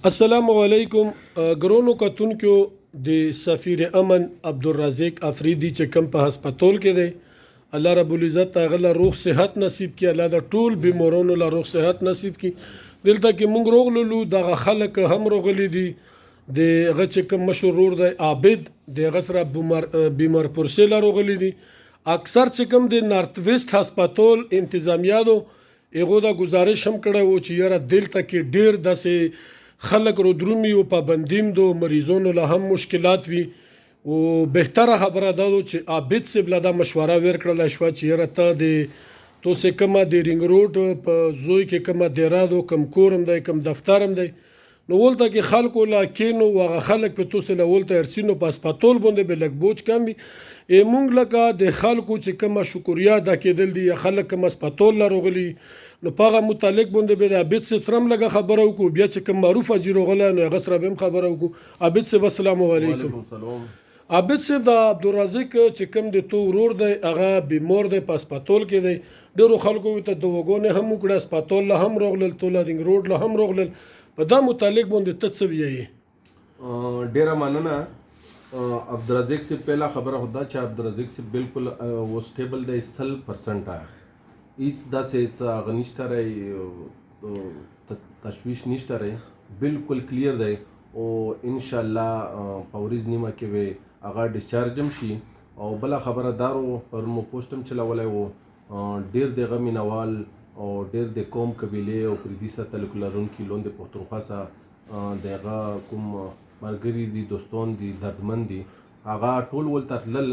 السلام علیکم ګرونو کتونکو د سفیر امن عبدالرزاق افریدي چې کوم په هسپتال کې دی الله رب العزت هغه له روغ صحت نصیب کړي الله د ټول بیمارونو له روغ صحت نصیب کړي دلته کې موږ روغلو دغه خلک هم روغلي دي د هغه چې کوم مشهور دی عابد د هغه سره بیمار پرسه له روغلي دي اکثر چې کوم د نارت ویسٹ هسپتال انتظامیه دو هغه دا گزارش هم کړی و چې یاره دلته کې ډیر داسې خلک رو درومي او پابندیم دو مریضونو له هم مشکلات وي او بهتره خبره ده چې عابد صاحب له دا مشوره ورکړله شوه چې یاره ته د تو سه کومه د رینګ روډ په زوی کې کومه دیره دو کم کورم دی کم دفتر هم دی نو ولته کې خلکو لا کینو هغه خلک په توسه له ولته ارسینو په هسپتال باندې به لږ بوج کم وي مونږ لکه د خلکو چې کومه شکریا ادا کېدل دي خلک کوم هسپتال له روغلي نو په هغه متعلق باندې به د عابد صاحب سره هم لږه خبره وکړو بیا چې کوم معروف اجي روغلی نو هغه سره به هم خبره وکړو عابد صاحب السلام علیکم عابد صاحب د عبدالرزاق چې کوم د تو ورور دی هغه بیمار دی په هسپتال کې دی ډېرو خلکو ته دواګانې هم وکړه هسپتال له هم روغلل توله رینګ روډ له هم روغلل په دا متعلق باندې ته څه وایې ډیره مننه عبدالرزاق سے پہلا خبر ہوتا ہے عبدالرزاق سے بالکل وہ سٹیبل ہے 100% ہے اس دا سے غنیشتہ رہے تشویش نشتہ رہے بالکل کلیئر ہے اور انشاءاللہ پاوریز نیمہ کے وے اگر ڈسچارجم شی اور بلا خبر دارو پر مو پوسٹم چلا والا وہ ډیر د غمی نوال او ډیر د قوم قبیله او پردیسه تعلق لرونکي لوند پښتونخوا دغه کوم مرګري دي دوستان دي دردمن دي هغه ټول ولته تلل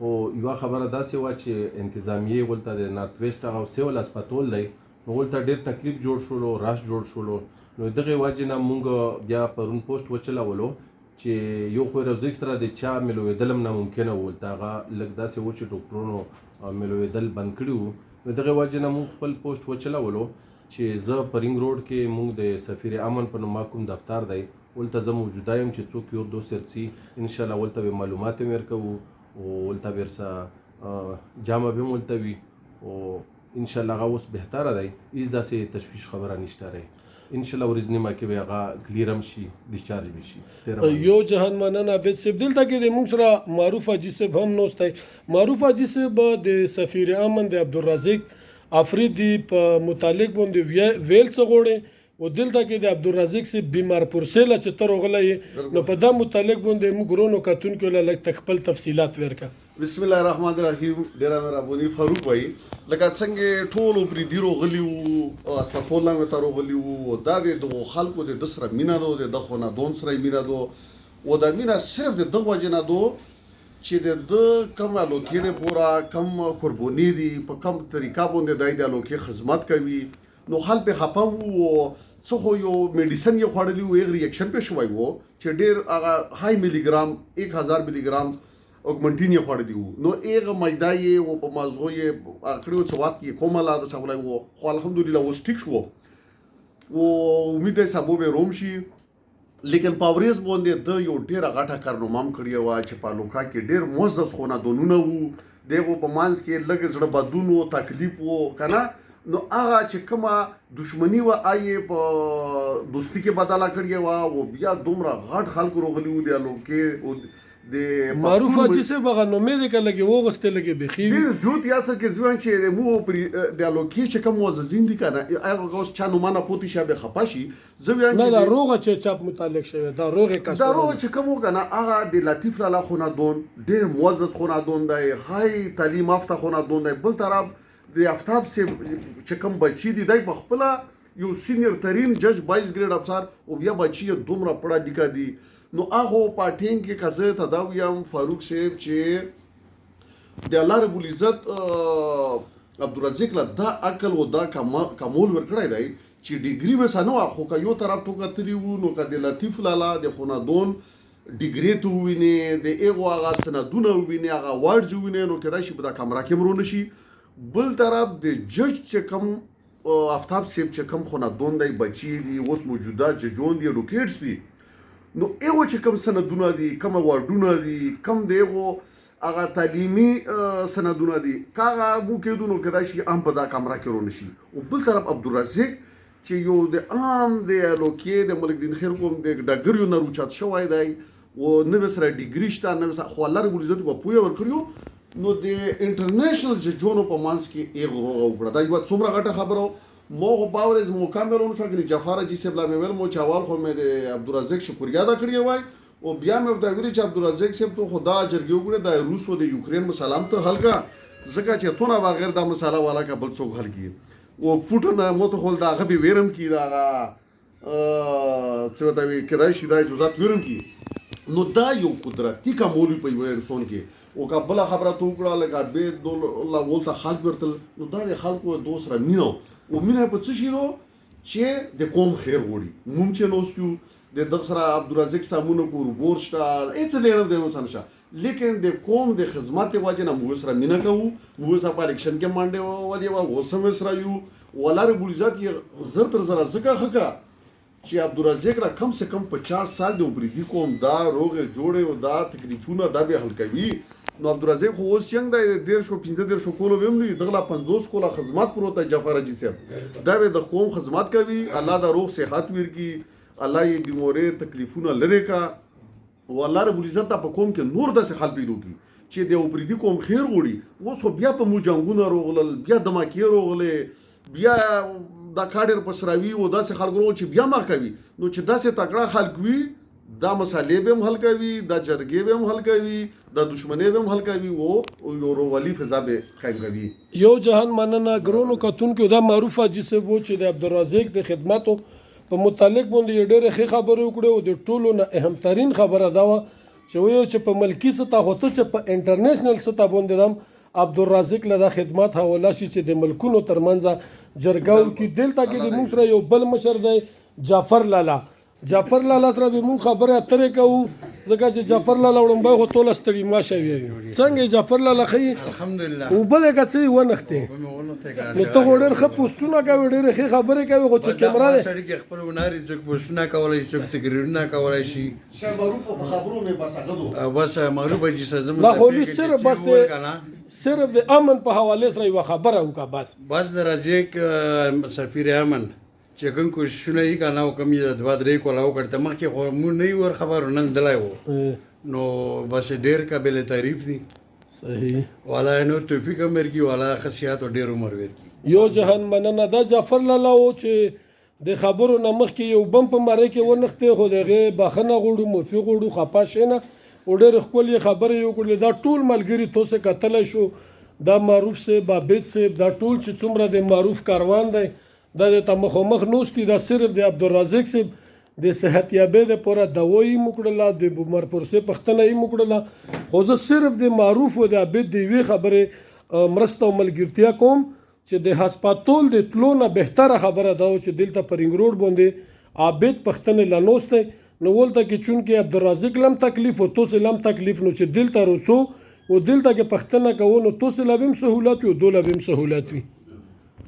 او یو خبره داسې و چې انتظامیه ولته د نارت ویسٹ هغه سیول هسپتال دی نو ولته ډیر تکلیف جوړ شولو راش جوړ شولو نو دغه وجه نه مونږ بیا پرون پوسټ وچلاولو چې یو خو روزیک سره د چا ملوېدلم ناممکنه ولته هغه لږ داسې و چې ډاکټرونو ملوېدل بند کړي وو نو دغه وجه نه مونږ خپل پوسټ وچلاولو چې زه په رینګ روډ کې مونږ د سفیر امن په نوم کوم دفتر دی ولته زه موجوده یم چې څوک یو دو سرسي انشاءالله ولته به معلومات هم ورکوو او ولته به ورسه جامه به هم ولته وي او انشاءالله هغه اوس بهتره دی هیڅ داسې تشویش خبره نشته رهی انشاءالله ورځ نیمه کې به هغه کلیر هم شي ډسچارج به شي یو جهان مننه عابد صاحب دلته کې د موږ سره معروف حاجي صاحب هم نوست دی معروف حاجي صاحب د سفیر امن د عبدالرزاق افریدي په متعلق باندې ویل څه غواړي او دلته کې د عبدالرزاق صاحب بیمار پرسه چې ته روغلی نو په دا متعلق باندې موږ ورونو کتونکو له لږ خپل تفصیلات ورکړه بسم الله الرحمن الرحیم ډیره مهرباني فاروق بھائی لکه څنګه ټول پرې دی روغلی او هسپتال لاندې ته روغلی او دا د خلکو د سره مینا دو د خونه دون سره مینا دو او دا مینا صرف د دغه وجه نه دو چې د کم الوکې پورا کم قرباني دي په کم طریقه باندې د الوکې خدمت کوي نو خلک په خپه وو څه خو یو میډیسن یې خوړلی وو یو ریاکشن پې شوی وو چې ډېر هغه های ملي ګرام 1000 ملي ګرام اوګمنټین یې خوړلی وو نو هغه میده یې و په مازغو یې کړی و څه وخت یې کومه لار رسولی وو خو الحمدلله اوس ټیک شو و امید دی سبا به روم شي لیکن په ورځ باندې د یو ډېره غټه کارنامه هم کړې وه چې په لوکا کې ډېر معزز خاندانونه وو دغو په منځ کې لږ زړه بدون و تکلیف و که نه نو هغه چې کومه دشمني وه یې په دوستي کې بدله کړې وه او بیا دومره غټ خلکو روغلي وو د الوکې د معروف حاجي صاحب هغه نومې دی که لږې وغوستې لږې بیخي وي ډېر زیات یې اصل کې زویان چې مو د الوکې چې کوم معززین دي که نه هغه اوس چا نومه نه پوتې شي بیا خفه شي زه ویم نه دا روغه چې چاپ متعلق شوی دا روغې کس دا روغه چې کوم و که نه هغه د لطیف لالا خاندان ډېر معزز خاندان دی های تعلیم یافته خاندان دی بل طرف د آفتاب سے چې کوم بچی دي دی په خپله یو سینیر ترین جج 22 ګریډ افسر او بیا بچی یې دومره پړه لیکه دي نو هغه په ټینګ کې که زه ته دا ویم فاروق صاحب چې د الله رب العزت عبدالرزاق له دا عقل او دا کمول ورکړی دی چې ډیګري وسه نه وه خو که یو طرف ته کتلي وو نو که د لطیف لالا د خاندان ډیګري ته ووینې د هغو هغه سندونه ووینې هغه واډز ووینې نو کیدای شي په دا کمره کې مرونه شي بل طرف د جج چې کوم آفتاب صاحب چې کوم خاندان دی بچی دي اوس موجوده ججون دي اډوکیټس دي نو هغو چې کوم سندونه دي کوم واډونه دي کوم د هغو هغه تعلیمي سندونه دي که هغه مو کېدو نو کیدای شي هم په دا کمره کې رونه شي او بل طرف عبدالرزاق چې یو د عام د لوکې د ملک دین خیر کوم د ډګریو نه روچات شوی دی او نوې سره ډیګري شته نوې سره خو الله رب العزت په پوهه ورکړو نو د انټرنیشنل ججونو په منځ کې یې غوغه وکړه دا یو څومره غټه خبره مو باورز مکمل ونه شو چې جعفر جی سیب لا مې ویل مو چاوال خو مې د عبدالرزاق شکریا دا کړی وای او بیا مې دا ویل چې عبدالرزاق سیب ته خدا جرګي وګړي د روس او د یوکرین مسالم ته حل کا زکه چې تونه بغیر دا مساله والا کا بل څوک حل کی او پوټن مو ته خل دا غبي ویرم کی دا څه ته وی کړای شي دا جزات ویرم کی نو دا یو قدرتي کومولي په یو انسان کې او کا بل خبره تو کړه لکه به الله ولته خلق ورتل نو دا د خلکو دوسره مينو او مینه په څه شي نو چې د قوم خیر غوړي موږ چې نوستو د دغسره عبدالرزاق سامونه کو ورشته هیڅ نه دی وسنشه لیکن د قوم د خدمت وجه نه موږ سره مینه کوو موږ سره په الیکشن کې منډه ولې و وسم سره یو ولر ګلزات یې زر تر زر زکه خکا چې عبدالرزاق را کم سے کم 50 سال د عمر کوم دا روغه جوړه او دا تکلیفونه دا به حل کوي نو عبدالرزاق خو اوس څنګه د 15 کولو ویم نه دغه 50 کوله خدمت پروته جعفر جی صاحب دا به د قوم خدمت کوي الله دا روغ صحت ورکی الله یې بیمورې تکلیفونه لری کا او الله رب العزت په قوم کې نور داسې حل پیدا کی چې د اوپریدي قوم خیر وړي اوس خو بیا په مو جنگونه روغلل بیا دماکې روغلې بیا دا کاډر پسراوي او داسې خلک ورو چې بیا ما کوي نو چې داسې تکړه خلک وي دا مسالې به هم حل کوي دا جرګې به هم حل کوي دا دشمنۍ به هم حل کوي او یو روالي فضا به قائم کوي یو جهان مننه ګرونو کتونکو دا معروف حاجي صاحب چې د عبدالرزاق د خدماتو په متعلق باندې ډېرې ښې خبرې وکړې او د ټولو نه اهمترین خبره دا وه چې وایو چې په ملکي سطح خو څه چې په انټرنیشنل سطح باندې هم عبدالرزاق له دا خدمات حواله شي چې د ملکونو ترمنځ جرګاو کې دلته کې د موږ سره یو بل مشر دی جعفر لالا سره به مونږ خبره اترې کوو ځکه چې جعفر لالا وړاندې خو ټوله ستړي ماشه وي څنګه جعفر لالا ښه الحمدلله او بل هغه څه ونښتې نو ته ډېر ښه پوسټونه کوي ډېرې ښې خبرې کوي خو چې کیمرا دی سړي کې خپل وناري څوک پوسټونه کولی شي څوک تقریرونه کولی شي شاه معروف په خبرو مې بس هغه او بس معروف جي سزم دا خو صرف بس صرف د امن په حواله سره یو خبره وکړه بس د رزاق سفیر امن چې کوم کوششونه یې کنه او کوم یې د 2-3 کولا وکړه مخکې خو مونږ نه ور خبر نن دلای وو نو بس ډېر قابل تعریف دي صحیح والا نو توفیق مرګي والا خصيات ډېر عمر ورکی یو جهان مننه دا جعفر لالا و چې د خبرو نه مخکې یو بم په ماره کې ونښتې خو دغه بخنه غوړو مفي غوړو خپا شینه او ډېر ښکلې خبرې وکړلې دا ټول ملګري توسه کتلی شو دا معروف صاحب عابد صاحب دا ټول چې څومره د معروف کاروان دی دا د مخامخ نوستي دا صرف د عبدالرزاق صاحب د صحت یابۍ دپاره دوایي یې وکړله د بمر پرسې پښتنه یې وکړله خو زه صرف د معروف او د عابد د یوې خبرې مرسته او ملګرتیا کوم چې د هسپتال د تلو نه بهتره خبره دا و چې دلته په رینګ روډ باندې عابد پښتنې لا نوستی نو ولته کې چونکې عبدالرزاق لم تکلیف او توسې لم تکلیف نو چې دلته روڅو او دلته کې پښتنه کوو نو توسې لا به هم سهولت وي او دوله به هم سهولت وي